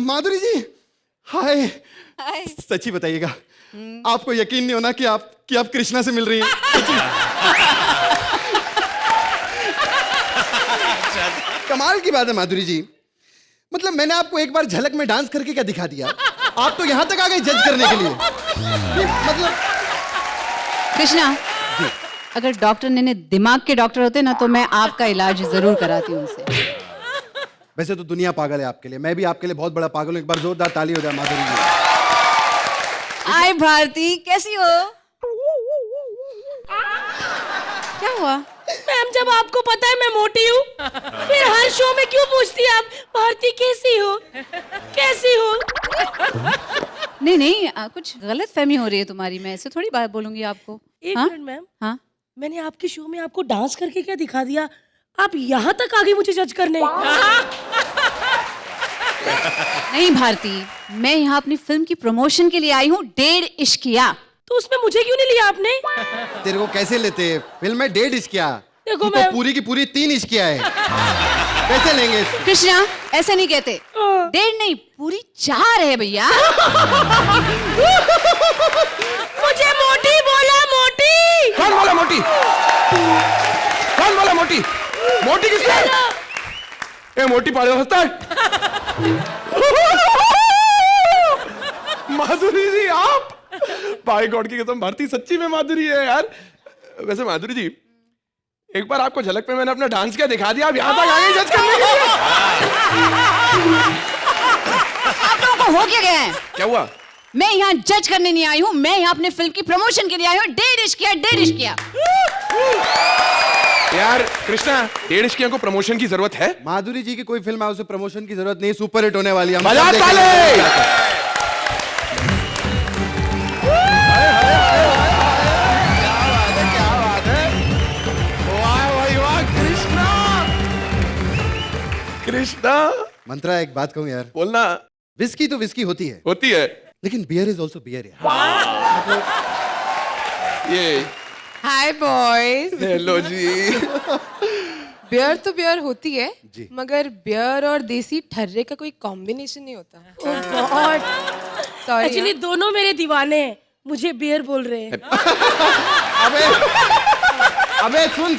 माधुरी जी, हाय। हाय। सच्ची बताइएगा, आपको यकीन नहीं होना कि आप कृष्णा से मिल रही हैं। कमाल की बात है माधुरी जी, मतलब मैंने आपको एक बार झलक में डांस करके क्या दिखा दिया, आप तो यहां तक आ गए जज करने के लिए। मतलब कृष्णा, अगर डॉक्टर ने दिमाग के डॉक्टर होते ना तो मैं आपका इलाज जरूर कराती उनसे। वैसे तो दुनिया पागल है आपके लिए, मैं भी आपके लिए बहुत बड़ा पागल हूं। एक बार जोरदार ताली हो जाए माधुरी जी। हाय भारती, कैसी हो? क्या हुआ? मैम, जब आपको पता है मैं मोटी हूँ, फिर हर शो में क्यों पूछती हैं आप भारती कैसी हो, कैसी हो? नहीं नहीं, कुछ गलत फहमी हो रही है तुम्हारी। मैं ऐसे थोड़ी बात बोलूंगी आपको। एक हाँ? मिनट मैम, हाँ? मैंने आपके शो में आपको डांस करके क्या दिखा दिया, आप यहाँ तक आ गई मुझे जज करने? नहीं भारती, मैं यहाँ अपनी फिल्म की प्रमोशन के लिए आई हूँ, 1.5 इश्किया। तो उसमें मुझे क्यों नहीं लिया आपने? तेरे को कैसे लेते? फिल्म में 1.5 इश्किया, देखो तू तो मैं- पूरी की पूरी 3 इश्किया है। कैसे लेंगे इसको? कृष्णा, ऐसे नहीं कहते। 1.5 नहीं, पूरी 4 है भैया। मुझे मोटी बोला, मोटी। कौन बोला मोटी? कौन बोला मोटी? मोटी किसने? ए मोटी पाड़े होता है। माधुरी जी, आप भाई गॉड की कसम, भारती सच्ची में माधुरी है यार। वैसे माधुरी जी, एक बार आपको झलक पे मैंने अपना डांस किया दिखा दिया, आप यहाँ तक आ गए जज करने के लिए। आप लोगों को हो क्या गया है? क्या हुआ? मैं यहाँ जज करने नहीं आई हूँ, मैं यहाँ अपने फिल्म की प्रमोशन के लिए आई हूँ। 1.5 इश्किया, 1.5 इश्किया। यार कृष्णा, 1.5 इश्किया को प्रमोशन की जरूरत है? माधुरी जी की कोई फिल्म है, उसे प्रमोशन की जरूरत नहीं, सुपर हिट होने वाली है। हम बजा सब देखेंगे। ताली! कृष्णा, मंत्रा, एक बात कहूँ यार, बोलना। विस्की तो विस्की होती है, होती है लेकिन बियर इज ऑल्सो बियर यार। ये। हाय बॉयज। हेलो जी। बियर तो बियर होती है जी। मगर बियर और देसी ठर्रे का कोई कॉम्बिनेशन नहीं होता। ओह गॉड, सॉरी। एक्चुअली दोनों मेरे दीवाने हैं, मुझे बियर बोल रहे हैं। अबे सुन,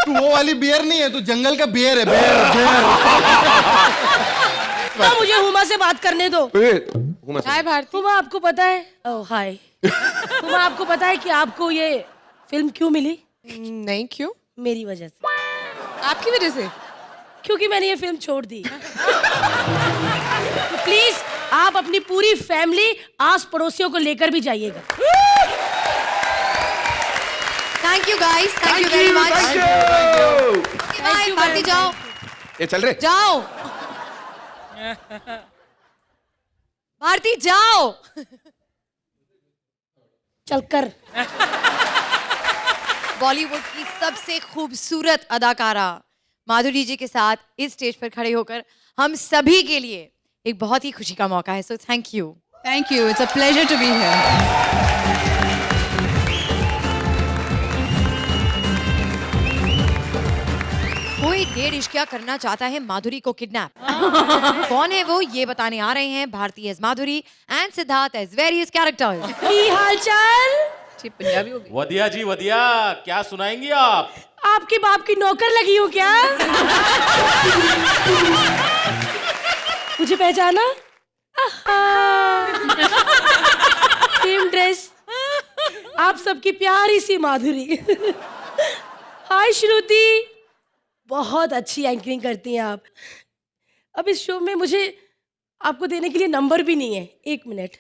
तू वो वाली बियर नहीं है, तू जंगल का बियर है। बियर। तो मुझे हुमा से बात करने दो। हाय भारती। हुमा, आपको पता है, ओह हाय, हुमा आपको पता है कि आपको ये फिल्म क्यों मिली? नहीं, क्यों? मेरी वजह से। आपकी वजह से? क्योंकि मैंने ये फिल्म छोड़ दी। तो प्लीज आप अपनी पूरी फैमिली, आस पड़ोसियों को लेकर भी जाइएगा। Thank you guys, thank you very much. Bye Bharti, जाओ ये चल रहे। जाओ भारती, जाओ। चलकर। बॉलीवुड की सबसे खूबसूरत अदाकारा माधुरी जी के साथ इस स्टेज पर खड़े होकर हम सभी के लिए एक बहुत ही खुशी का मौका है। So thank you. Thank you, it's a pleasure to be here. कोई 1.5 इश्किया करना चाहता है माधुरी को किडनैप। कौन है वो, ये बताने आ रहे हैं Bharti as Madhuri and Siddharth as various characters. की हालचाल? पंजाबी हो गई। वधिया जी वधिया, क्या सुनाएंगी आप? आपके बाप की नौकर लगी हूँ क्या? मुझे पहचाना? सेम ड्रेस, आप सबकी प्यारी सी माधुरी। हाय श्रुति, बहुत अच्छी एंकरिंग करती हैं आप। अब इस शो में मुझे आपको देने के लिए नंबर भी नहीं है। 1 मिनट।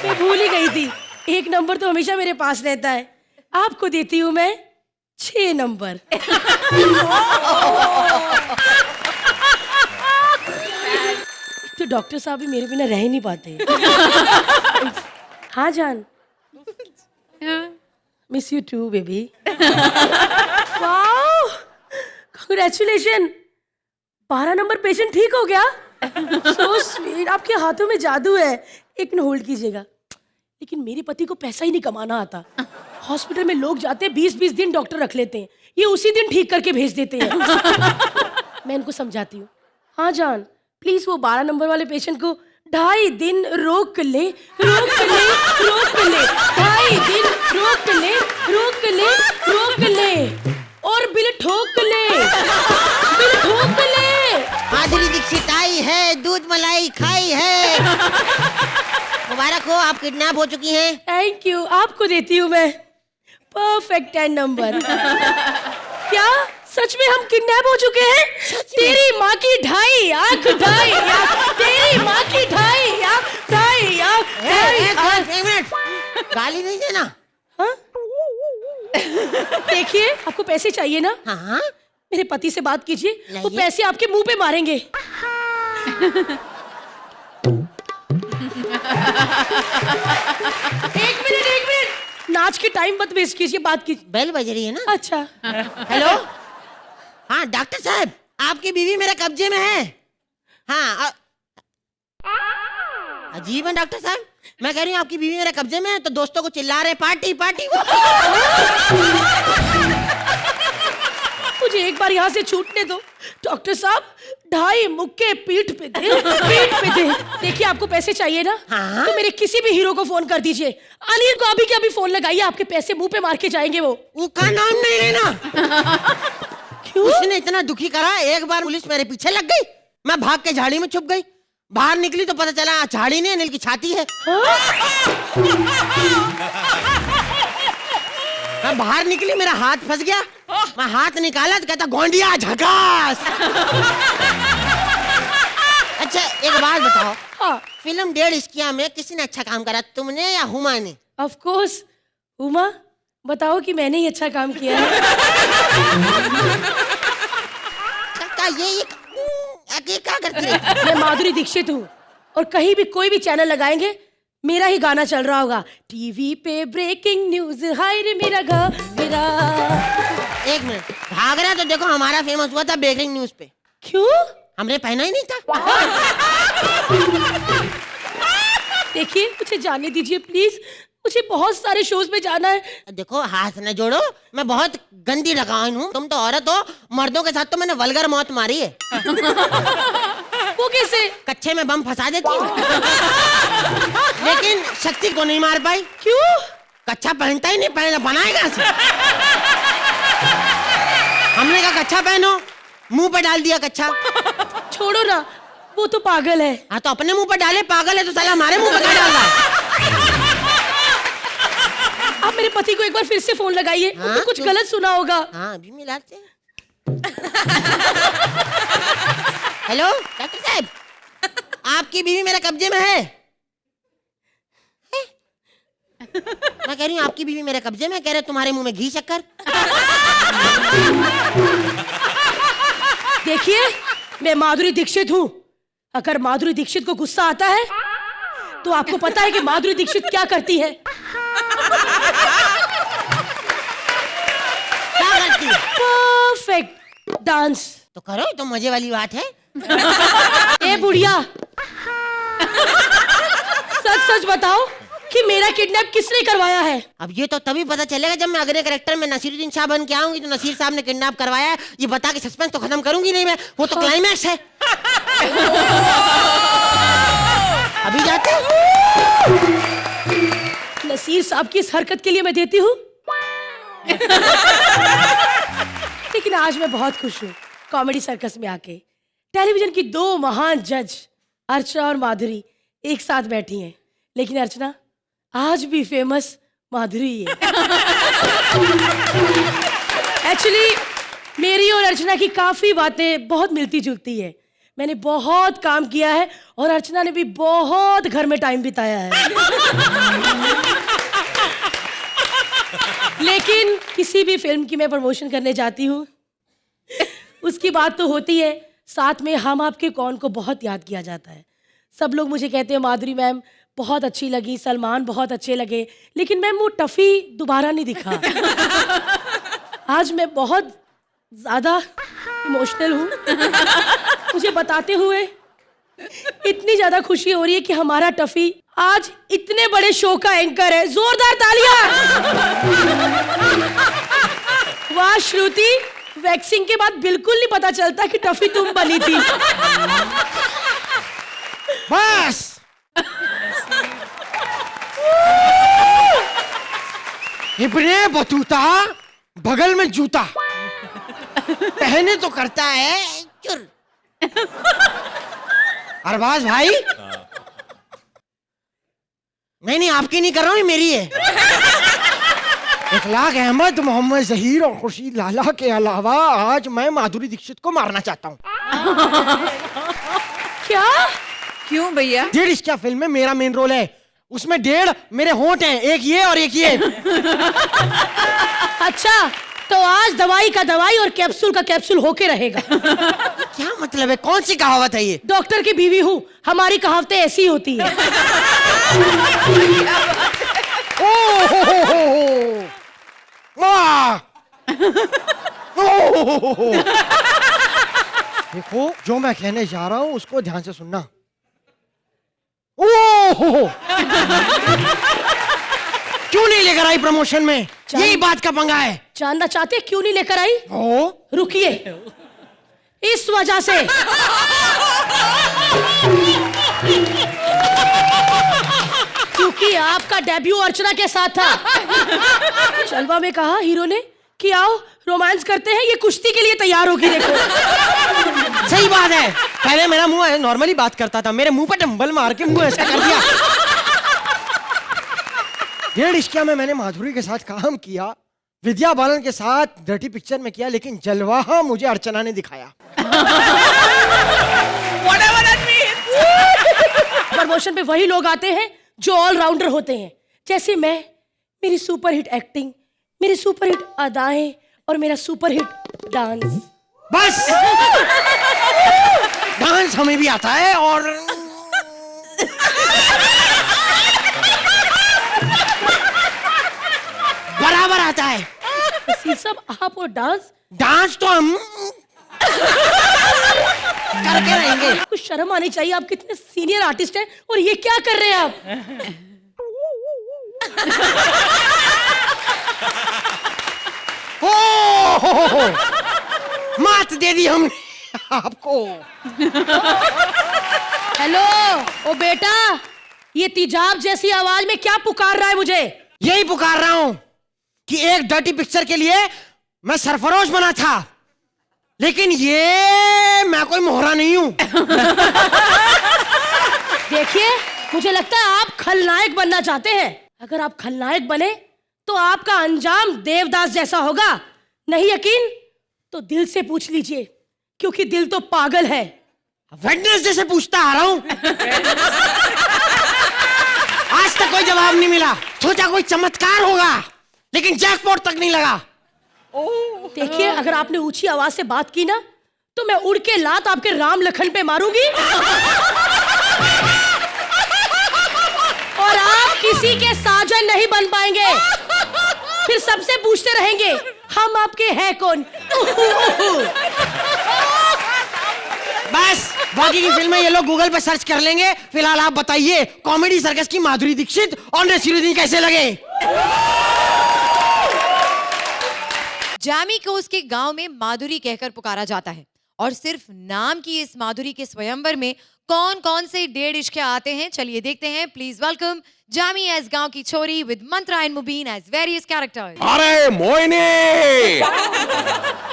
मैं भूल ही गई थी, 1 नंबर तो हमेशा मेरे पास रहता है। आपको देती हूँ मैं 6 नंबर। तो डॉक्टर साहब भी मेरे बिना रह ही नहीं पाते। हाँ जान, miss you too baby. Wow, congratulation, 12 number patient ठीक हो गया। सो स्वीट, आपके हाथों में जादू है। एक मिनट होल्ड कीजिएगा। लेकिन मेरे पति को पैसा ही नहीं कमाना आता। हॉस्पिटल में लोग जाते हैं 20-20 दिन डॉक्टर रख लेते हैं, ये उसी दिन ठीक करके भेज देते हैं। मैं इनको समझाती हूँ, हाँ जान प्लीज वो 12 नंबर वाले पेशेंट को 2.5 दिन रोक ले, 2.5 दिन रोक ले और बिल ठोक ले। माधुरी दीक्षित आई है, दूध मलाई खाई है। मुबारक हो, आप किडनैप हो चुकी हैं। थैंक यू, आपको देती हूँ मैं परफेक्ट 10 नंबर। क्या सच में हम किडनैप हो चुके हैं? तेरी माँ की 2.5 आँख, 2.5 आँख, तेरी माँ की 2.5 आँख, 2.5 आँख। एक मिनट, गाली नहीं देना। हाँ? देखिए आपको पैसे चाहिए ना? हाँ, मेरे पति से बात कीजिए, वो नहीं। पैसे आपके मुंह पे मारेंगे। एक मिनट, नाच के टाइम मत वेस्ट कीजिए, बात कीजिए। बेल बज रही है ना। अच्छा हेलो, हाँ डॉक्टर साहब, आपकी बीवी मेरे कब्जे में है। हाँ, अजीब है डॉक्टर साहब, मैं कह रही हूँ आपकी बीवी मेरे कब्जे में है तो दोस्तों को चिल्ला रहे पार्टी पार्टी। मुझे एक बार यहाँ से छूटने दो डॉक्टर साहब, 2.5 मुक्के पीठ पे दे। देखिए आपको पैसे चाहिए ना? हाँ? तो मेरे किसी भी हीरो को फोन कर दीजिए, अनिल को अभी के अभी फोन लगाइए, आपके पैसे मुंह पे मार के जाएंगे वो। उसका नाम नहीं लेना। क्यों? उसने इतना दुखी करा, एक बार पुलिस मेरे पीछे लग गई, मैं भाग के झाड़ी में छुप गई। बाहर निकली तो पता चला झाड़ी नहीं, अनिल की छाती है। मैं बाहर निकली, मेरा हाथ फंस गया, मैं हाथ निकाला तो कहता गोंडिया झकास। अच्छा एक बात बताओ, हाँ फिल्म 1.5 इश्किया में किसी ने अच्छा काम करा, तुमने या हुमा ने? ऑफ कोर्स, उमा बताओ कि मैंने ही अच्छा काम किया है। ये क्या करती है? मैं माधुरी दीक्षित हूँ और कहीं भी कोई भी चैनल लगाएंगे मेरा ही गाना चल रहा होगा। टीवी पे ब्रेकिंग न्यूज, हाय रे मेरा घाघरा। एक मिनट, घाघरा तो देखो हमारा फेमस हुआ था ब्रेकिंग न्यूज पे। क्यों? हमने पहना ही नहीं था। देखिए मुझे जाने दीजिए प्लीज, मुझे बहुत सारे शोज में जाना है। देखो हाथ न जोड़ो, मैं बहुत गंदी लगान हूँ, तुम तो औरत हो, मर्दों के साथ तो मैंने वल्गर मौत मारी है। वो कैसे? कच्चे में बम फंसा देती हूँ, लेकिन शक्ति को नहीं मार पाई। क्यों? कच्चा पहनता ही नहीं, पहना बनाएगा से। हमने कहा कच्चा पहनो, मुंह पे डाल दिया कच्चा। छोड़ो ना, वो तो पागल है। हाँ तो अपने मुंह पे डाले, पागल है तो साला हमारे मुंह पे क्या डाल रहा है? आप मेरे पति को एक बार फिर से फोन लगाइए, हाँ, तो कुछ गलत सुना होगा। हाँ अभी मिलाते हैं। हेलो डॉक्टर साहब, आपकी बीवी मेरे कब्जे में है। मैं कह रही हूँ आपकी बीवी मेरे कब्जे में, कह रहे तुम्हारे मुंह में घी शक्कर। देखिए मैं माधुरी दीक्षित हूँ, अगर माधुरी दीक्षित को गुस्सा आता है तो आपको पता है कि माधुरी दीक्षित क्या करती है? क्या करती है? Perfect dance. तो करो, तो मजे वाली बात है। ए बुढ़िया, सच सच बताओ कि मेरा किडनैप किसने करवाया है? अब ये तो तभी पता चलेगा जब मैं अगले कैरेक्टर में नसीरुद्दीन शाह बन के आऊंगी, तो नसीर साहब ने किडनैप करवाया है ये बता के सस्पेंस तो खत्म करूंगी नहीं मैं, वो तो क्लाइमैक्स है। अभी जाते हैं। नसीर साहब की इस हरकत के लिए मैं देती हूँ। लेकिन आज मैं बहुत खुश हूँ कॉमेडी सर्कस में आके। टेलीविजन की 2 महान जज अर्चना और माधुरी एक साथ बैठी हैं, लेकिन अर्चना आज भी फेमस माधुरी है। एक्चुअली मेरी और अर्चना की काफी बातें बहुत मिलती जुलती है। मैंने बहुत काम किया है और अर्चना ने भी बहुत घर में टाइम बिताया है। लेकिन किसी भी फिल्म की मैं प्रमोशन करने जाती हूँ, उसकी बात तो होती है, साथ में हम आपके कौन को बहुत याद किया जाता है। सब लोग मुझे कहते हैं माधुरी मैम बहुत अच्छी लगी, सलमान बहुत अच्छे लगे, लेकिन मैम वो टफी दोबारा नहीं दिखा। आज मैं बहुत ज्यादा इमोशनल हूँ। मुझे बताते हुए इतनी ज्यादा खुशी हो रही है कि हमारा टफी आज इतने बड़े शो का एंकर है। जोरदार तालियां। वैक्सिंग के बाद बिल्कुल नहीं पता चलता कि टफी तुम बनी थी। बस इब्ने बतूता बगल में जूता पहने तो करता है चुर। अरबाज भाई नहीं आपकी नहीं कर रहा हूं, ये मेरी है। इखलाक अहमद, मोहम्मद जहीर और खुर्शीद लाला के अलावा आज मैं माधुरी दीक्षित को मारना चाहता हूँ। क्या? क्यों भैया? डेढ़ इसका फिल्म में मेरा मेन रोल है, उसमें 1.5 मेरे होंठ हैं, एक ये और एक ये। अच्छा, तो आज दवाई का दवाई और कैप्सूल का कैप्सूल होके रहेगा। क्या मतलब है? कौन सी कहावत है ये? डॉक्टर की बीवी हूँ, हमारी कहावतें ऐसी होती है। देखो जो मैं कहने जा रहा हूं उसको ध्यान से सुनना। क्यों नहीं लेकर आई प्रमोशन में? यही बात का पंगा है। जानना चाहते क्यों नहीं लेकर आई? रुकिए, इस वजह से। क्योंकि आपका डेब्यू अर्चना के साथ था। चलवा में कहा हीरो ने कि आओ रोमांस करते हैं, ये कुश्ती के लिए तैयार होगी। देखो सही बात है, पहले मेरा मुंह नॉर्मली बात करता था, मेरे मुंह पर डंबल मार के मुंह ऐसा कर दिया। 1.5 इश्किया में मैंने माधुरी के साथ काम किया, विद्या बालन के साथ डर्टी पिक्चर में किया, लेकिन जलवा मुझे अर्चना ने दिखाया। प्रमोशन पे वही लोग आते हैं जो ऑलराउंडर होते हैं, जैसे मैं। मेरी सुपरहिट एक्टिंग, मेरी सुपरहिट अदाएं और मेरा सुपरहिट डांस। बस डांस हमें भी आता है और बराबर आता है। ये सब आप और डांस तो हम करके रहेंगे। कुछ शर्म आनी चाहिए, आप कितने सीनियर आर्टिस्ट हैं और ये क्या कर रहे हैं आप? हो मात दे दी हमने आपको। हेलो ओ बेटा, ये तेजाब जैसी आवाज में क्या पुकार रहा है मुझे? यही पुकार रहा हूं कि एक डर्टी पिक्चर के लिए मैं सरफरोश बना था, लेकिन ये मैं कोई मोहरा नहीं हूं। देखिए, मुझे लगता है आप खलनायक बनना चाहते हैं। अगर आप खलनायक बने तो आपका अंजाम देवदास जैसा होगा। नहीं यकीन तो दिल से पूछ लीजिए, क्योंकि दिल तो पागल है। वेडनेसडे से पूछता आ रहा हूं। आज तक कोई जवाब नहीं मिला। सोचा कोई चमत्कार होगा, लेकिन जैकपॉट तक नहीं लगा। देखिए, अगर आपने ऊंची आवाज से बात की ना, तो मैं उड़ के लात आपके राम लखन पे मारूंगी और आप किसी के साजन नहीं बन पाएंगे। फिर सबसे पूछते रहेंगे हम आपके हैं कौन। बस बाकी की फिल्में ये लोग गूगल पे सर्च कर लेंगे। फिलहाल आप बताइए, कॉमेडी सर्कस की माधुरी दीक्षित और नसीरुद्दीन कैसे लगे? जामी को उसके गांव में माधुरी कहकर पुकारा जाता है, और सिर्फ नाम की इस माधुरी के स्वयंवर में कौन कौन से 1.5 इश्क आते हैं, चलिए देखते हैं। प्लीज वेलकम जामी एज गांव की छोरी with Mantra and Mubeen as various characters. अरे मोहिनी,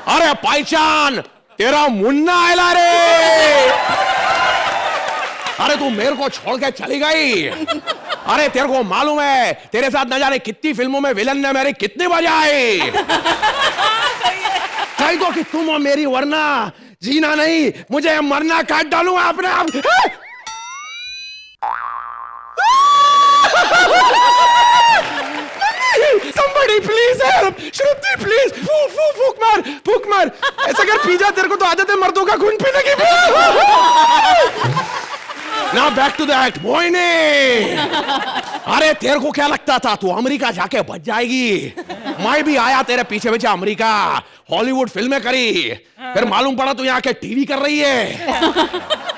अरे पहचान, तेरा मुन्ना आयला रे। अरे तू मेरे को छोड़ के चली गई। अरे तेरे को मालूम है तेरे साथ न जाने कितनी फिल्मों में विलन ने मेरी कितनी बजाई। कह दो कि तुम और मेरी, वरना जीना नहीं मुझे मरना काट डालूंगा अपने आप। Somebody please help! Shruti please! फूक मार! ऐसा कर पीजा, तेरे को तो आदत है मर्दों का खून पीने की। Now back to that, Mohini! अरे तेरे को क्या लगता था तू अमेरिका जाके बच जाएगी? मैं भी आया तेरे पीछे पीछे अमेरिका, हॉलीवुड फिल्में करी, फिर मालूम पड़ा तू यहाँ के टीवी कर रही है।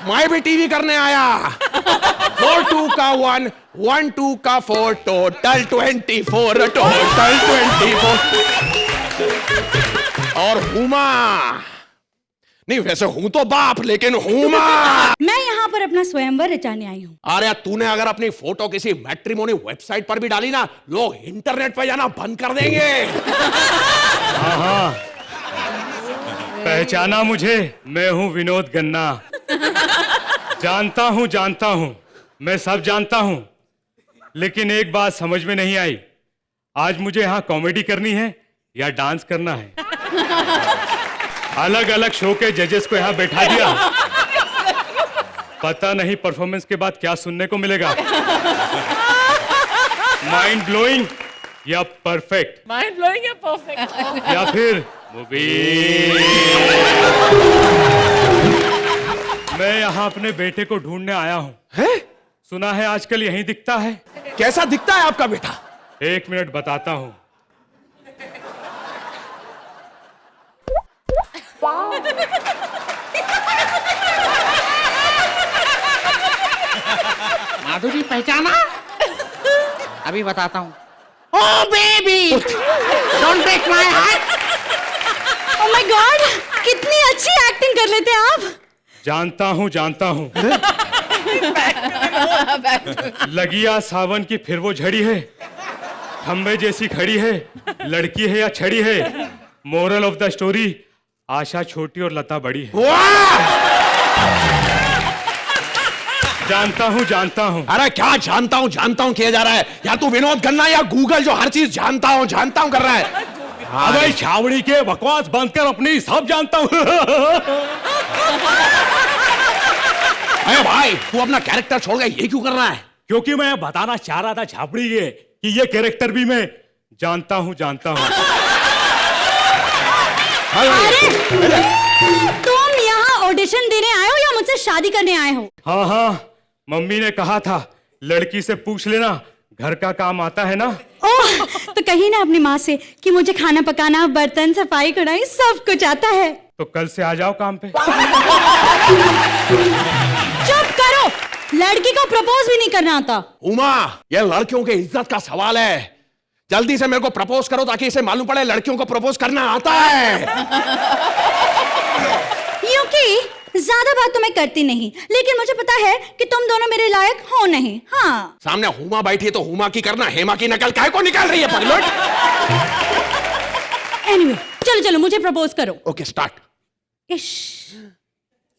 मैं भी टीवी करने आया। 4 2 का 1 1 2 का 4 टोटल 24 टोटल 24। और हुमा। नहीं वैसे हूं तो बाप, लेकिन हुमा। मैं यहाँ पर अपना स्वयंवर रचाने आई हूँ। अरे तूने अगर अपनी फोटो किसी मैट्रिमोनी वेबसाइट पर भी डाली ना, लोग इंटरनेट पे जाना बंद कर देंगे। हाँ हाँ, पहचाना मुझे? मैं हूँ विनोद गन्ना। जानता हूँ, मैं सब जानता हूँ, लेकिन एक बात समझ में नहीं आई, आज मुझे यहाँ कॉमेडी करनी है या डांस करना है। अलग अलग शो के जजेस को यहाँ बैठा दिया, पता नहीं परफॉर्मेंस के बाद क्या सुनने को मिलेगा। माइंड ब्लोइंग या परफेक्ट? माइंड ब्लोइंग या परफेक्ट? या फिर मूवी? मैं यहाँ अपने बेटे को ढूंढने आया हूँ। हैं? सुना है आजकल यहीं दिखता है। कैसा दिखता है आपका बेटा? 1 मिनट बताता हूँ। माधुरी पहचाना? अभी बताता हूँ। Oh baby, don't break my heart. Oh my god, कितनी अच्छी एक्टिंग कर लेते हैं आप। जानता हूँ। लगिया सावन की फिर वो झड़ी है, खंबे जैसी खड़ी है, लड़की है या छड़ी है। मोरल ऑफ द स्टोरी, आशा छोटी और लता बड़ी है। जानता हूँ। अरे क्या जानता हूँ किया जा रहा है? या तू विनोद गन्ना या गूगल जो हर चीज जानता हूँ कर रहा है। अबे छावड़ी के बकवास बंद कर, अपनी सब जानता हूँ। अरे भाई तू अपना कैरेक्टर छोड़ गया, ये क्यों कर रहा है? क्योंकि मैं बताना चाह रहा था छावड़ी के कि ये कैरेक्टर भी मैं जानता हूँ। तुम यहाँ ऑडिशन देने आए हो या मुझसे शादी करने आए हो? हाँ, मम्मी ने कहा था लड़की से पूछ लेना, घर का काम आता है ना। ओह, तो कही ना अपनी माँ से कि मुझे खाना पकाना, बर्तन सफाई कढ़ाई सब कुछ आता है। तो कल से आ जाओ काम पे। चुप करो, लड़की को प्रपोज भी नहीं करना आता। उमा, ये लड़कियों की इज्जत का सवाल है। जल्दी से मेरे को प्रपोज करो ताकि इसे मालूम पड़े लड़कियों को प्रपोज करना आता है। क्योंकि ज्यादा बात तो मैं करती नहीं, लेकिन मुझे पता है कि तुम दोनों मेरे लायक हो नहीं। हाँ, सामने हुमा बैठी है तो हुमा की करना, हेमा की नकल काहे को निकाल रही है पगलट? एनीवे, चलो मुझे प्रपोज करो। Okay start. इश,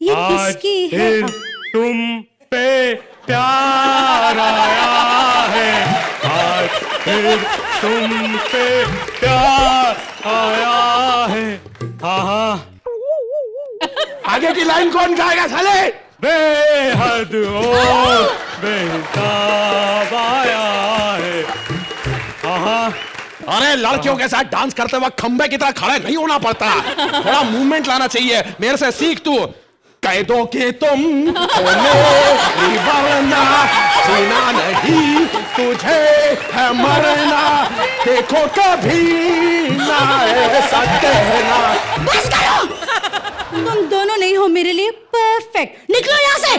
ये आज किसकी है? फिर तुम पे प्यार आया है, आज फिर तुम पे प्यार आया है। हाँ, आगे की लाइन कौन गाएगा साले? बेहद ओ बेताब आया है। हाँ, अरे लड़कियों के साथ डांस करते वक्त खंबे की तरह खड़े नहीं होना पड़ता, थोड़ा मूवमेंट लाना चाहिए। मेरे से सीख तू। कह दो कि तुम मेरी वरना जीना नहीं तुझे है मरना, देखो कभी ना ऐसा कहना। बस करो, तुम दोनों नहीं हो मेरे लिए परफेक्ट। निकलो यहाँ से।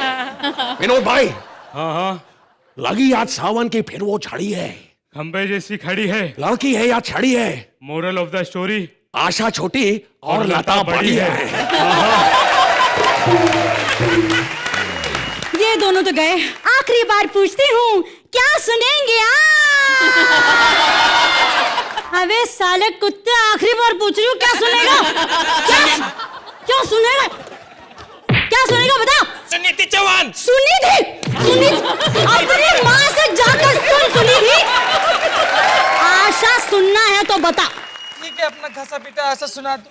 विनोद भाई, हाँ, लगी आज सावन की फिर वो छड़ी है, खंबे जैसी खड़ी है, लड़की है या छड़ी है। मोरल ऑफ द स्टोरी, आशा छोटी और लता बड़ी है। ये दोनों तो गए, आखिरी बार पूछती हूँ, क्या सुनेंगे? अबे साले कुत्ते, आखिरी बार पूछ रही हूँ, क्या सुनेगा? क्या सुनेगा? क्या सुनेगा बता? सुनीति चौहान। सुनीति अपनी माँ से जाकर सुनीति। आशा सुनना है तो बता। ठीक है, अपना घसा पीटा ऐसा सुना दो।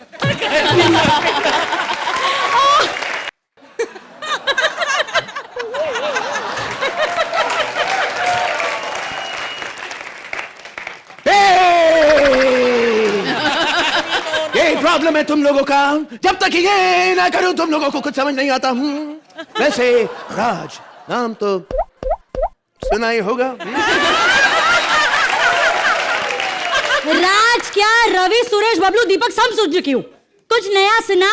यही प्रॉब्लम है तुम लोगों का, जब तक ये ना करूं तुम लोगों को कुछ समझ नहीं आता। वैसे राज नाम तो सुना ही होगा। राज क्या, रवि, सुरेश, बबलू, दीपक सब सुन चुकी हूँ, कुछ नया सुना।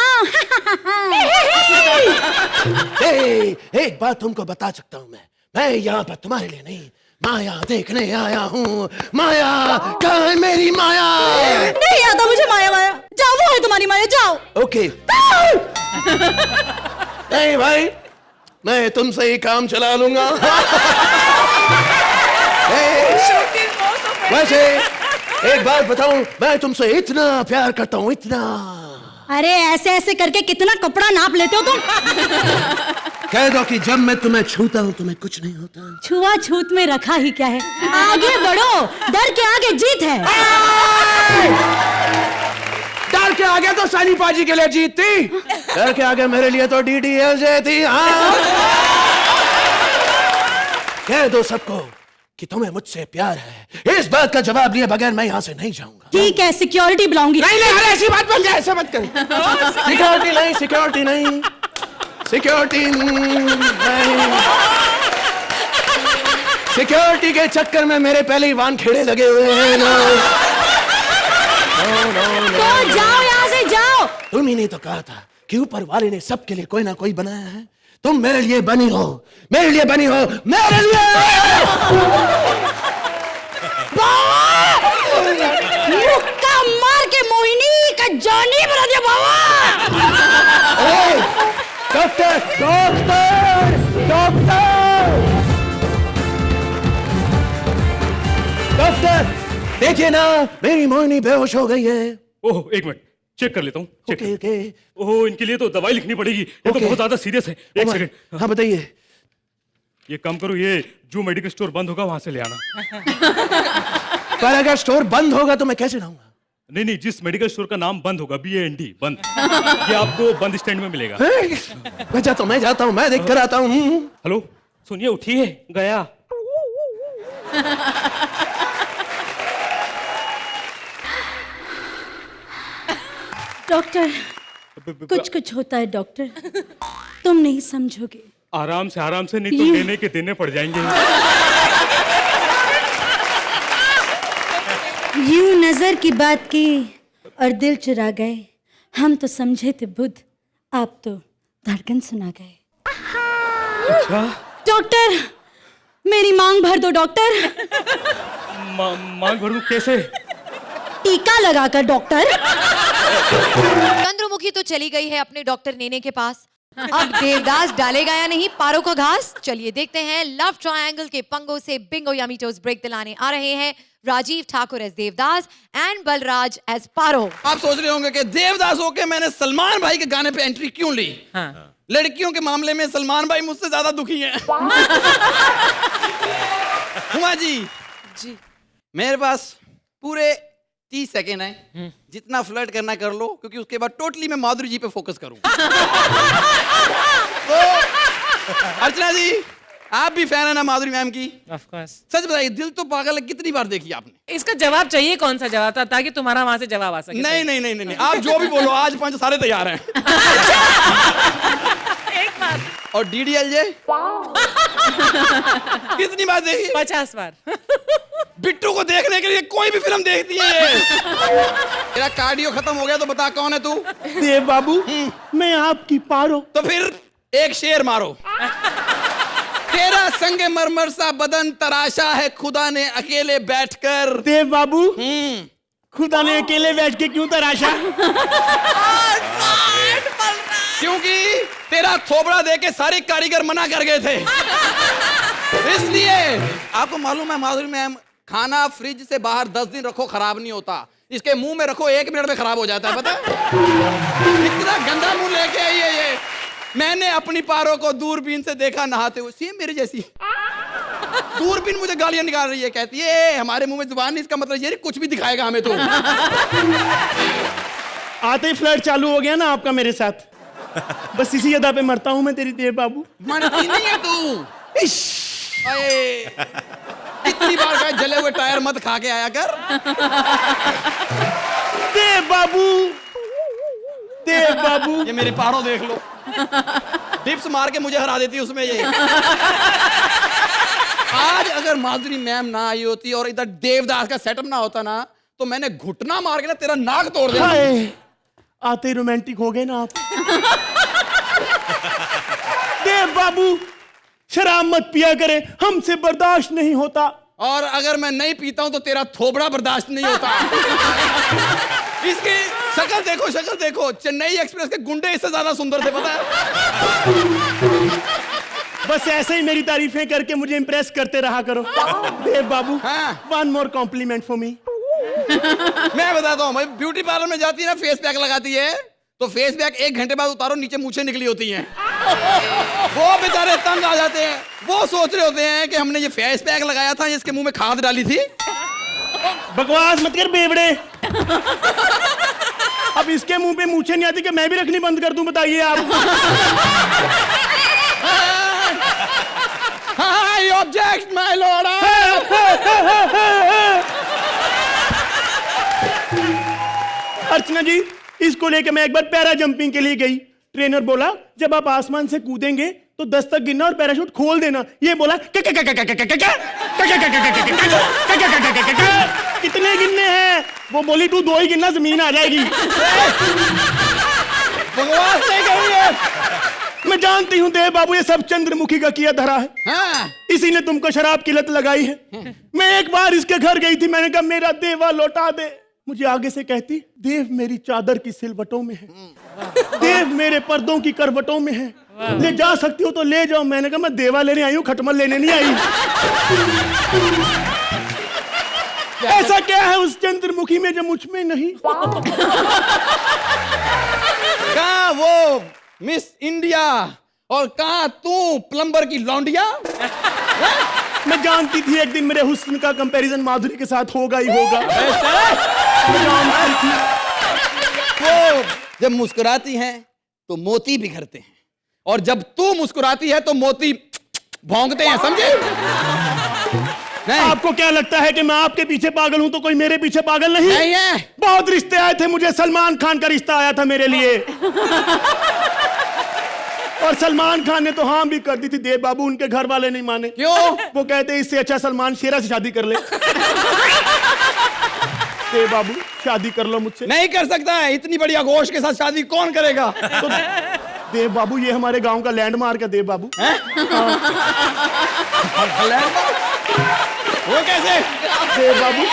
एक बात तुमको बता सकता हूँ, मैं यहाँ पर तुम्हारे लिए नहीं, माया देखने आया हूँ। माया, कहाँ है मेरी माया? नहीं आता मुझे माया। जाओ, वो है तुम्हारी तुम्हारी मारे, जाओ। ओके। नहीं भाई, मैं तुमसे ही काम चला लूंगा। वैसे एक बात बताऊं, मैं तुमसे इतना प्यार करता हूं, इतना। अरे ऐसे ऐसे करके कितना कपड़ा नाप लेते हो तुम। कह दो कि जब मैं तुम्हें छूता हूं तुम्हें कुछ नहीं होता। छुआछूत में रखा ही क्या है, आगे बढ़ो, डर के आगे जीत है। डर के आगे तो सानी पाजी के लिए जीत थी, डर के आगे मेरे लिए तो DDLJ थी। हाँ, कह दो सबको कि तुम्हें मुझसे प्यार है। इस बात का जवाब लिए बगैर मैं यहाँ से नहीं जाऊंगा। ठीक है, सिक्योरिटी बुलाऊंगी। नहीं नहीं, अरे ऐसी बात मत कर, ऐसा मत कर। सिक्योरिटी नहीं, सिक्योरिटी नहीं, सिक्योरिटी नहीं। सिक्योरिटी के चक्कर में मेरे पहले ही वान खेड़े लगे हुए हैं ना। तो जाओ यहाँ से, जाओ। तुम ही नहीं तो कहा था कि ऊपर वाले ने सबके लिए कोई ना कोई बनाया है। तुम मेरे लिए बनी हो, मेरे लिए बनी हो, मेरे लिए। मुक्का मार के मोहिनी का जॉनी बना दिया बाबा। डॉक्टर, डॉक्टर, डॉक्टर, डॉक्टर, देखिए ना, मेरी मोहिनी बेहोश हो गई है। ओह, एक मिनट चेक कर लेता हूँ। Okay okay. ओह, इनके लिए तो दवाई लिखनी पड़ेगी, ये तो बहुत ज्यादा सीरियस है। एक सेकंड। हाँ बताइए। ये काम करो, ये जो मेडिकल स्टोर बंद होगा वहां से ले आना। पर अगर स्टोर बंद होगा तो मैं कैसे लाऊंगा? नहीं नहीं, जिस मेडिकल स्टोर का नाम बंद होगा, BAND बंद, ये आपको बंद स्टैंड में मिलेगा। मैं जाता हूँ, मैं देख कर आता हूँ। हेलो, सुनिए, उठिए, गया। डॉक्टर, कुछ कुछ होता है डॉक्टर, तुम नहीं समझोगे। आराम से, नहीं तो लेने के देने पड़ जाएंगे। यूं नजर की बात की और दिल चुरा गए। हम तो समझे थे बुद्ध, आप तो धड़कन सुना गए। अच्छा? डॉक्टर, मेरी मांग भर दो डॉक्टर। मांग भरूं कैसे? टीका लगाकर डॉक्टर। चंद्रमुखी तो चली गई है अपने डॉक्टर नेने के पास। अब देवदास डालेगा या नहीं पारो का घास? चलिए देखते हैं। लव ट्रायंगल के पंगों से बिंगो यामीटोस ब्रेक दिलाने आ रहे हैं Rajeev Thakur as Devdas and Balraj as Paro. आप सोच रहे होंगे कि देवदास होके मैंने सलमान भाई के गाने पे एंट्री क्यों ली? हाँ। लड़कियों के मामले में सलमान भाई मुझसे ज्यादा दुखी हैं। हुमा जी, मेरे पास पूरे 30 सेकेंड है, जितना फ्लर्ट करना कर लो, क्योंकि उसके बाद टोटली मैं माधुरी जी पे फोकस करूंगा। तो अर्चना जी, आप भी फैन है ना माधुरी मैम की? Of course. सच बताइए, दिल तो पागल है कितनी बार देखी आपने? इसका जवाब चाहिए, कौन सा जवाब था, ताकि तुम्हारा वहां से जवाब आ सके। नहीं नहीं नहीं नहीं, आप जो भी बोलो, आज 5 सारे तैयार हैं। एक बात। और DDLJ कितनी बार देखी? 50 बार। बिट्टू को देखने के लिए कोई भी फिल्म देखती है। तेरा कार्डियो खत्म हो गया तो बता कौन है तू? देव बाबू, मैं आपकी पारो। तो फिर एक शेर मारो। तेरा संगे मरमर सा बदन तराशा है खुदा ने अकेले बैठकर। देव बाबू, खुदा ने अकेले बैठ के क्यों तराशा? क्योंकि तेरा थोबड़ा देके सारे कारीगर मना कर गए थे, इसलिए। आपको मालूम है माधुरी मैम, खाना फ्रिज से बाहर 10 दिन रखो खराब नहीं होता, इसके मुंह में रखो 1 मिनट में खराब हो जाता है, पता है? इतना गंदा मुंह लेके आई है ये। मैंने अपनी पारो को दूरबीन से देखा नहाते हुए, सेम मेरे जैसी। दूरबीन मुझे गालियां निकाल रही है, कहती है हमारे मुंह में जुबान नहीं, इसका मतलब ये कुछ भी दिखाएगा हमें तो। आते ही फ्लर्ट चालू हो गया ना आपका मेरे साथ। बस इसी अदा पे मरता हूं मैं तेरी देव बाबू। मरती नहीं है तू। कितनी बार कहा जले हुए टायर मत खा के आया कर। देव बाबू, देव बाबू। ये मेरी पारो देख लो, डिप्स मार के मुझे हरा देती उसमें ये। आज अगर माधुरी मैम ना आई होती और इधर देवदास का सेटअप ना होता ना, तो मैंने घुटना मार के ना तेरा नाक तोड़ देना। आते रोमांटिक हो गए ना आप। देव बाबू, शराब मत पिया करे, हमसे बर्दाश्त नहीं होता। और अगर मैं नहीं पीता हूं तो तेरा थोबड़ा बर्दाश्त नहीं होता। इसकी शक्ल देखो, चेन्नई एक्सप्रेस के गुंडे इससे ज्यादा सुंदर थे, पता है? बस ऐसे ही मेरी तारीफें करके मुझे इंप्रेस करते रहा करो। देव बाबू, हाँ। One more complement for me. मैं बताता हूँ भाई, ब्यूटी पार्लर में जाती है ना, फेस पैक लगाती है, तो फेस पैक 1 घंटे बाद उतारो, नीचे मूछें निकली होती हैं। वो बेचारे तंग आ जाते हैं, वो सोच रहे होते हैं कि हमने ये फेस पैक लगाया था, इसके मुंह में खाद डाली थी। बकवास मत कर बेवड़े। अब इसके मुंह पे मूछें नहीं आती कि मैं भी रखनी बंद कर दूं, बताइए आप। I object, my lord. अर्चना जी, इसको लेके मैं एक बार पैरा जंपिंग के लिए गई। ट्रेनर बोला जब आप आसमान से कूदेंगे तो 10 तक गिनना और पैराशूट खोल देना। ये बोला कितने गिनने हैं? वो बोली तू 2 ही गिनना, जमीन आ जाएगी। बकवास नहीं करी है। मैं जानती हूँ देव बाबू, ये सब चंद्रमुखी का किया धरा है। हाँ। इसी ने तुमको शराब की लत लगाई है। मैं एक बार इसके घर गई थी, मैंने कहा मेरा देवा लौटा दे। मुझे आगे से कहती, देव मेरी चादर की सिलवटों में है, देव मेरे पर्दों की करवटों में है, ले जा सकती हो तो ले जाओ। मैंने कहा मैं देवा लेने आई हूँ, खटमल लेने नहीं आई। ऐसा क्या है उस चंद्रमुखी में जो मुझ में नहीं? कहाँ वो मिस इंडिया और कहाँ तू प्लम्बर की लौंडिया? मैं जानती थी एक दिन मेरे हुस्न का कंपैरिजन माधुरी के साथ होगा ही होगा। मैं जानती थी। वो जब मुस्कुराती हैं तो मोती बिखरते हैं, और जब तू मुस्कुराती है तो मोती भौंकते हैं, समझे? नहीं। आपको क्या लगता है कि मैं आपके पीछे पागल हूं तो कोई मेरे पीछे पागल नहीं है? बहुत रिश्ते आए थे मुझे, सलमान खान का रिश्ता आया था मेरे लिए। और सलमान खान ने तो हाँ भी कर दी थी देव बाबू, उनके घर वाले नहीं माने। क्यों? वो कहते इससे अच्छा सलमान शेरा से शादी कर ले। देव बाबू शादी कर लो मुझसे। नहीं कर सकता है, इतनी बढ़िया गोश्त के साथ शादी कौन करेगा? तो देव बाबू ये हमारे गांव का लैंडमार्क है देव बाबू। वो कैसे? देव बाबू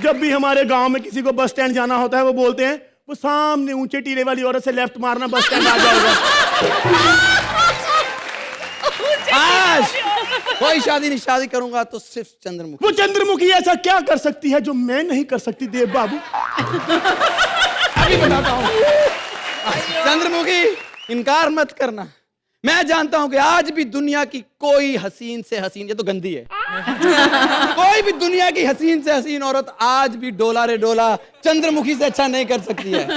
जब भी हमारे गांव में किसी को बस स्टैंड जाना होता है वो बोलते हैं वो सामने ऊंचे टीले वाली औरत से लेफ्ट मारना, बस स्टैंड आ जाएगा। आज कोई शादी नहीं, शादी करूंगा तो सिर्फ चंद्रमुखी। वो चंद्रमुखी ऐसा क्या कर सकती है जो मैं नहीं कर सकती देव बाबू? अभी बताता हूँ। चंद्रमुखी, इनकार मत करना, मैं जानता हूं कि आज भी दुनिया की कोई हसीन से हसीन, ये तो गंदी है, कोई भी दुनिया की हसीन से हसीन औरत आज भी डोला रे डोला चंद्रमुखी से अच्छा नहीं कर सकती है।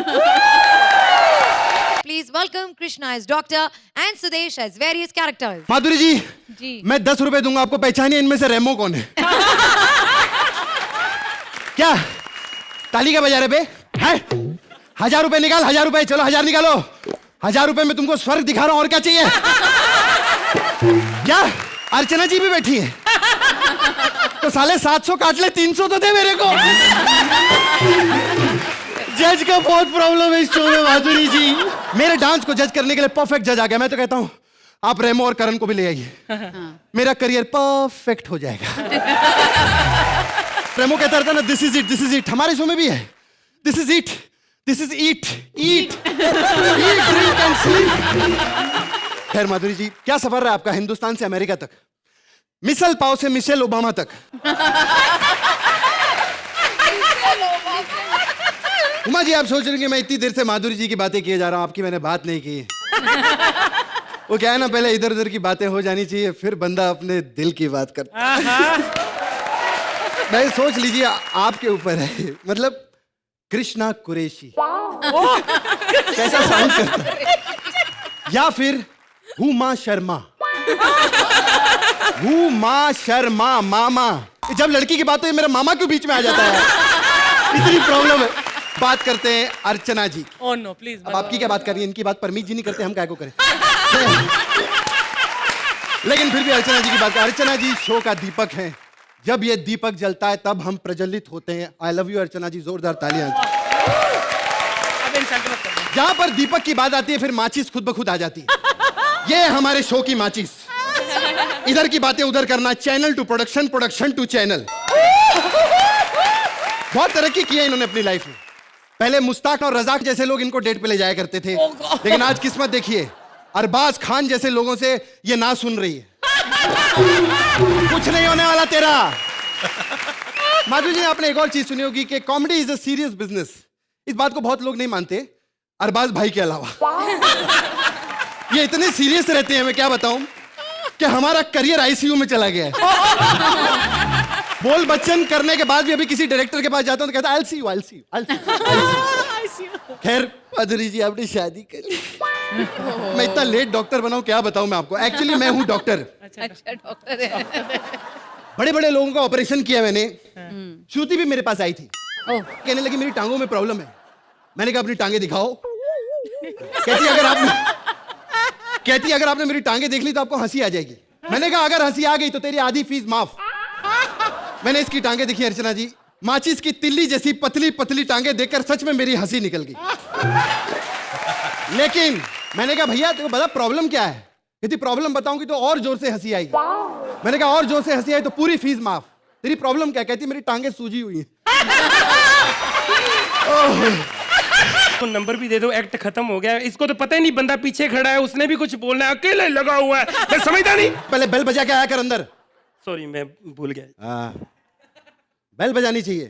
Please welcome Krishna as doctor and Sudesh as various characters. माधुरी जी, मैं 10 रुपए दूंगा आपको, पहचानिए इनमें से रेमो कौन है? क्या ताली का बजा रहे बे? हैं? 1000 रुपए निकाल, 1000 रुपए, चलो 1000 निकालो। 1000 रुपए में तुमको स्वर्ग दिखा रहा हूं, और क्या चाहिए? क्या अर्चना जी भी बैठी है? तो साले 700 काट ले, 300 तो दे मेरे को। जज का बहुत प्रॉब्लम है इस शो में माधुरी जी। मेरे डांस को जज करने के लिए परफेक्ट जज आ गया। मैं तो कहता हूं आप रेमो और करण को भी ले आइए, मेरा करियर परफेक्ट हो जाएगा। रेमो कहता रहता ना this is it, this is it, हमारे शो में भी है this is it, this is eat eat drink and sleep. खैर माधुरी जी, क्या सफर है आपका हिंदुस्तान से अमेरिका तक, मिसल पाव से मिशेल ओबामा तक। उमा जी, आप सोच रहे हैं कि मैं इतनी देर से माधुरी जी की बातें किए जा रहा हूं, आपकी मैंने बात नहीं की। वो क्या है ना, पहले इधर उधर की बातें हो जानी चाहिए, फिर बंदा अपने दिल की बात करता। मैं सोच लीजिए आपके ऊपर है, मतलब कृष्णा कुरैशी कैसा साउंड करता है, या फिर हुमा शर्मा। हुमा शर्मा मामा, जब लड़की की बात हो मेरा मामा क्यों बीच में आ जाता है? इतनी प्रॉब्लम है। बात करते हैं अर्चना जी। Oh no please. अब आपकी क्या बात करनी है, इनकी बात परमीत जी नहीं करते, हम क्या को करें? लेकिन फिर भी अर्चना जी की बात करें। अर्चना जी शो का दीपक हैं, जब ये दीपक जलता है तब हम प्रज्वलित होते हैं। आई लव यू अर्चना जी, जोरदार तालियां। जहां पर दीपक की बात आती है फिर माचिस खुद ब खुद आ जाती है। ये हमारे शो की माचिस, इधर की बातें उधर करना, channel to production, production to channel. बहुत तरक्की की है इन्होंने अपनी लाइफ में। पहले मुस्ताक और रजाक जैसे लोग इनको डेट पे ले जाया करते थे, लेकिन आज किस्मत देखिए, अरबाज खान जैसे लोगों से ये ना सुन रही है। कुछ नहीं होने वाला तेरा। माधुरी जी, आपने एक और चीज सुनी होगी कि comedy is a serious business. इस बात को बहुत लोग नहीं मानते, अरबाज भाई के अलावा। ये इतने सीरियस रहते हैं, मैं क्या बताऊं, कि हमारा करियर आईसीयू में चला गया है। बोल बच्चन करने के बाद भी अभी किसी डायरेक्टर के पास जाता हूं तो कहता है I'll see you, I'll see you, I'll see you। खैर माधुरी जी, आपने शादी कर ली। मैं इतना लेट डॉक्टर बनाऊं, क्या बताऊं मैं आपको। एक्चुअली मैं हूं डॉक्टर। अच्छा डॉक्टर है। बड़े बड़े लोगों का ऑपरेशन किया मैंने। श्रुति भी मेरे पास आई थी, कहने लगी मेरी टांगों में प्रॉब्लम है। मैंने कहा अपनी टांगे दिखाओ। कहती अगर आपने मेरी टांगे देख ली तो आपको हंसी आ जाएगी। मैंने कहा अगर हंसी आ गई तो तेरी आधी फीस माफ। मैंने इसकी टांगे देखी अर्चना जी, माचिस की तिल्ली जैसी पतली पतली टांगे देखकर सच में मेरी हंसी निकल गई। लेकिन मैंने कहा भैया तेरे को बता प्रॉब्लम क्या है? यदि प्रॉब्लम बताऊंगी तो और जोर से हंसी आएगी। मैंने कहा और जोर से हंसी आई तो पूरी फीस माफ। तेरी प्रॉब्लम क्या? कहती मेरी टांगे सूजी हुई हैं। तो नंबर भी दे दो, एक्ट खत्म हो गया। इसको तो पता ही नहीं बंदा पीछे खड़ा है, उसने भी कुछ बोलना है, अकेले लगा हुआ है, मैं समझता नहीं। पहले बेल बजा के आया कर अंदर। सॉरी मैं भूल गया। बेल बजानी चाहिए।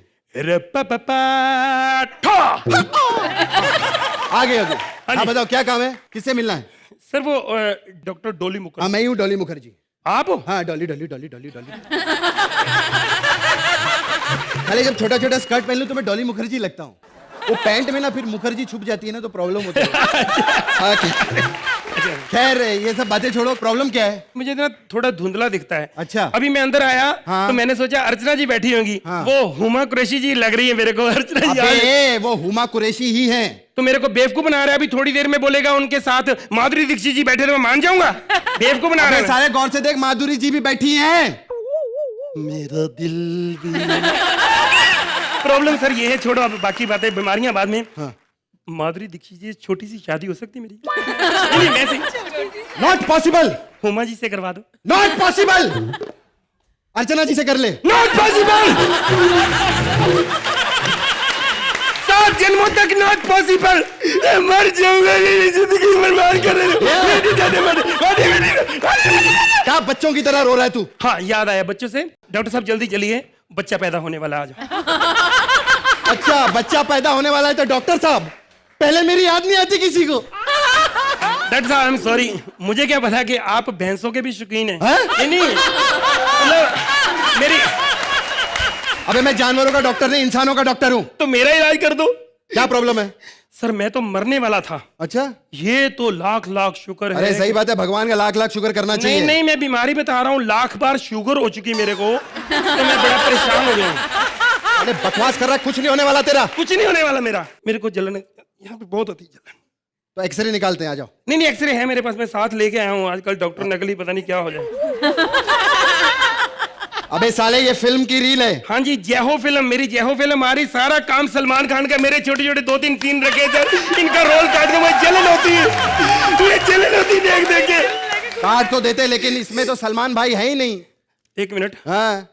आगे आगे। हाँ बताओ क्या काम है, किससे मिलना है? सर वो डॉक्टर डॉली मुखर्जी। हाँ मैं ही हूँ डॉली मुखर्जी। आप हो? हाँ डॉली डॉली डॉली डॉली डॉली। खाली जब छोटा छोटा स्कर्ट पहन लूं तो मैं डॉली मुखर्जी लगता हूँ। वो पैंट में ना फिर मुखर्जी छुप जाती है ना, तो प्रॉब्लम होती है। खैर ये सब बातें छोड़ो, प्रॉब्लम क्या है? मुझे ना थोड़ा धुंधला दिखता है। अच्छा। अभी मैं अंदर आया तो मैंने सोचा अर्चना जी बैठी होंगी। वो हुमा कुरैशी जी लग रही है मेरे को। अर्चना जी वो हुमा कुरैशी ही हैं। तो मेरे को बेवकूफ बना रहा है। अभी थोड़ी देर में बोलेगा उनके साथ माधुरी दीक्षित जी बैठे, तो मैं मान जाऊंगा? बेवकूफ बना रहा है। सारे गौर से देख, माधुरी जी भी बैठी हैं। मेरा दिल भी। प्रॉब्लम सर ये है, छोड़ो अब बाकी बातें, बीमारियां बाद में। माधुरी दीक्षित जी छोटी सी शादी हो सकती है मेरी? नहीं, नॉट पॉसिबल। हुमा जी से करवा दो। Not possible. अर्चना जी से कर ले। Not possible. 7 जन्मों तक नॉट पॉसिबल। मर जाऊंगा, जिंदगी बर्बाद कर रहे हो। क्या बच्चों की तरह रो रहा है तू? हाँ याद आया बच्चों से। डॉक्टर साहब जल्दी चलिए, बच्चा पैदा होने वाला है आज। अच्छा बच्चा पैदा होने वाला है तो डॉक्टर साहब पहले मेरी याद नहीं आती किसी को। डॉक्टर साहब आई एम सॉरी, मुझे क्या पता कि आप भैंसों के भी शौकीन हैं। नहीं मतलब मेरी। अबे मैं जानवरों का डॉक्टर नहीं, इंसानों का डॉक्टर हूँ। तो मेरा इलाज कर दो। क्या प्रॉब्लम है? सर मैं तो मरने वाला था। अच्छा। ये तो लाख लाख शुक्र है। अरे सही बात है, भगवान का लाख लाख शुक्र करना चाहिए। नहीं नहीं मैं बीमारी बता रहा हूँ, लाख बार शुगर हो चुकी मेरे को, तो मैं बड़ा परेशान हो गया हूँ। अरे बकवास कर रहा है, कुछ नहीं होने वाला तेरा। कुछ नहीं होने वाला मेरा। मेरे को जलन यहाँ पे बहुत होती है जलन। तो एक्सरे निकालते हैं, आ जाओ। नहीं एक्सरे है मेरे पास, मैं साथ लेके आया हूँ। आजकल डॉक्टर नकली पता नहीं क्या हो जाए। अबे साले ये फिल्म की रील है। हाँ जी जय हो फिल्म, मेरी जय हो फिल्म आ रही। सारा काम सलमान खान का, मेरे छोटे छोटे 2-3 सीन रखे सर, इनका रोल काट के मुझे जलन होती है। मुझे जलन होती है देख देख के। काट तो देते, लेकिन इसमें तो सलमान भाई है ही नहीं। 1 मिनट। हाँ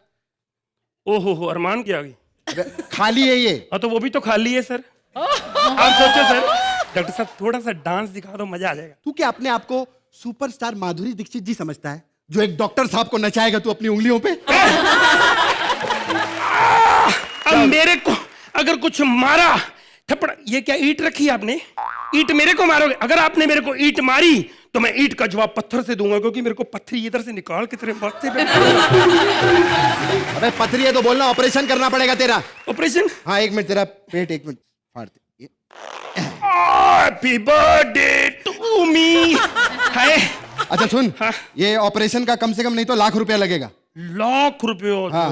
ओहो अरमान की आ गई। खाली है ये। हाँ तो वो भी तो खाली है सर। आप सोचो सर, डॉक्टर साहब थोड़ा सा डांस दिखा दो, मजा आ जाएगा। तू क्या अपने आप को सुपरस्टार माधुरी दीक्षित जी समझता है, जो एक डॉक्टर साहब को नचाएगा तू अपनी उंगलियों पे? अब मेरे को अगर कुछ मारा थप्पड़, ये क्या ईंट रखी है आपने? ईंट मेरे को मारोगे? अगर आपने मेरे को ईंट मारी तो मैं ईंट का जवाब पत्थर से दूंगा, क्योंकि मेरे को पत्थरी इधर से निकाल के तेरे माथे पे। अबे पत्थरी है तो बोलना ऑपरेशन करना पड़ेगा तेरा। ऑपरेशन? हाँ 1 मिनट, तेरा पेट 1 मिनट फाड़ते। Happy birthday to me. Hi. अच्छा सुन, हाँ? ये ऑपरेशन का कम से कम नहीं तो लाख रुपया लगेगा। लाख रुपये? हाँ।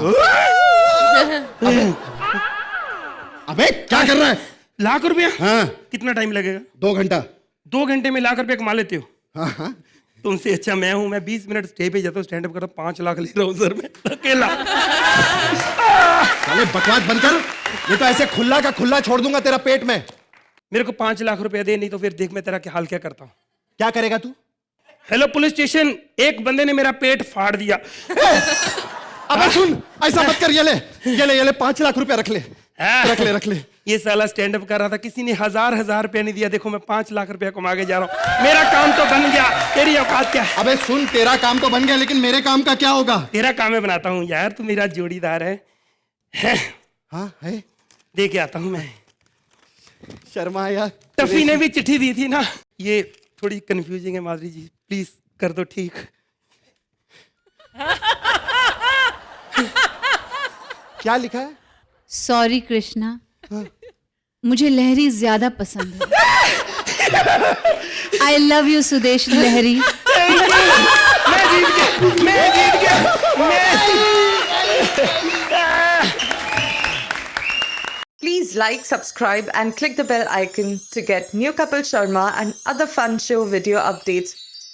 अबे क्या कर रहा है? लाख रुपया? हाँ। कितना टाइम लगेगा? 2 घंटा। 2 घंटे में लाख रुपया कमा लेते हो? हाँ हाँ। तुमसे अच्छा मैं हूं, मैं 20 मिनट स्टे पे जाता हूँ, स्टैंड अप करता हूँ, 5 लाख ले रहा हूँ सर मैं अकेला। अरे बकवास बंद कर, ये तो ऐसे खुला का खुला छोड़ दूंगा तेरा पेट में। मेरे को 5 लाख रुपया दे, नहीं तो फिर देख मैं तेरा क्या हाल क्या करता हूँ। क्या करेगा तू? हेलो पुलिस स्टेशन, एक बंदे ने मेरा पेट फाड़ दिया। अबे सुन, ऐसा मत कर, ये ले 5 लाख रुपया रख ले। रख ले। ये साला स्टैंड अप कर रहा था, किसी ने 1000 रुपया नहीं दिया। देखो मैं 5 लाख रुपया कमा के जा रहा हूँ। मेरा काम तो बन गया, तेरी औकात क्या है? अबे सुन, तेरा काम तो बन गया, लेकिन मेरे काम का क्या होगा? तेरा काम मैं बनाता हूँ यार, तू मेरा जोड़ीदार है। हाँ है, दे के आता हूँ मैं। शर्मा यार। टफी ने भी चिट्ठी दी थी ना। ये थोड़ी कंफ्यूजिंग है माधुरी जी, प्लीज कर दो ठीक। क्या लिखा है? सॉरी कृष्णा, मुझे लहरी ज्यादा पसंद है। आई लव यू सुदेश लहरी। मैं जीत गया, मैं जीत गया, Please like, subscribe and click the bell icon to get new Kapil Sharma and other fun show video updates